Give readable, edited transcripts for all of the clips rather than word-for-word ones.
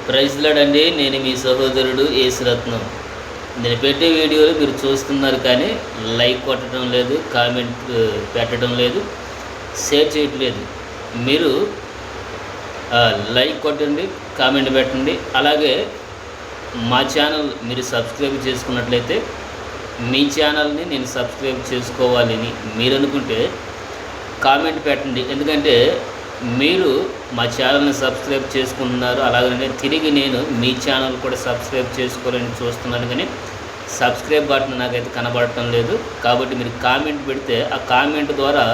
Praise lord అండి. నేను మీ సహోదరుడు యేసురత్నం. నేను పెట్టే వీడియోలు మీరు చూస్తున్నారు కానీ లైక్ కొట్టడం లేదు, కామెంట్ పెట్టడం లేదు, షేర్ చేయట్లేదు. మీరు లైక్ కొట్టండి, కామెంట్ పెట్టండి. అలాగే మా ఛానల్ మీరు సబ్స్క్రైబ్ చేసుకున్నట్లయితే మీ ఛానల్ని నేను సబ్స్క్రైబ్ చేసుకోవాలని మీరు అనుకుంటే కామెంట్ పెట్టండి. ఎందుకంటే మీరు మా ఛానల్ని సబ్స్క్రైబ్ చేసుకుంటున్నారు, అలాగనే తిరిగి నేను మీ ఛానల్ కూడా సబ్స్క్రైబ్ చేసుకోవాలని చూస్తున్నాను. కానీ సబ్స్క్రైబ్ బటన్ నాకైతే కనబడటం లేదు. కాబట్టి మీరు కామెంట్ పెడితే ఆ కామెంట్ ద్వారా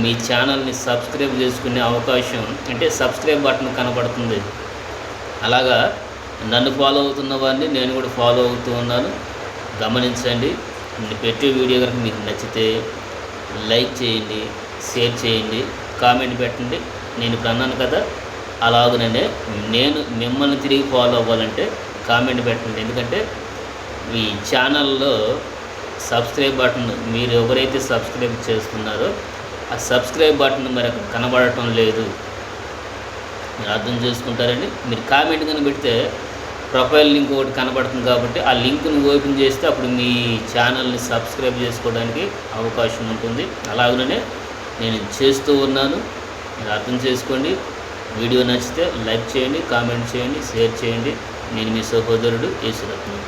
మీ ఛానల్ని సబ్స్క్రైబ్ చేసుకునే అవకాశం, అంటే సబ్స్క్రైబ్ బటన్ కనబడుతుంది. అలాగా నన్ను ఫాలో అవుతున్న వారిని నేను కూడా ఫాలో అవుతూ ఉన్నాను. గమనించండి. నేను పెట్టే వీడియో కనుక మీకు నచ్చితే లైక్ చేయండి, షేర్ చేయండి, కామెంట్ పెట్టండి. నేను ఇప్పుడు అన్నాను కదా, అలాగనే నేను మిమ్మల్ని తిరిగి ఫాలో అవ్వాలంటే కామెంట్ పెట్టండి. ఎందుకంటే ఈ ఛానల్లో సబ్స్క్రైబ్ బటన్ మీరు ఎవరైతే సబ్స్క్రైబ్ చేస్తున్నారో ఆ సబ్స్క్రైబ్ బటన్ మరి అక్కడ కనబడటం లేదు. మీరు అర్థం చేసుకుంటారండి. మీరు కామెంట్ కనుక పెడితే ప్రొఫైల్ లింక్ ఒకటి కనబడుతుంది కాబట్టి ఆ లింక్ని ఓపెన్ చేస్తే అప్పుడు మీ ఛానల్ని సబ్స్క్రైబ్ చేసుకోవడానికి అవకాశం ఉంటుంది. అలాగనే నేను చేస్తూ ఉన్నాను. మీరు అర్థం చేసుకోండి. వీడియో నచ్చితే లైక్ చేయండి, కామెంట్ చేయండి, షేర్ చేయండి. నేను మీ సహోదరుడు యేసురత్నం.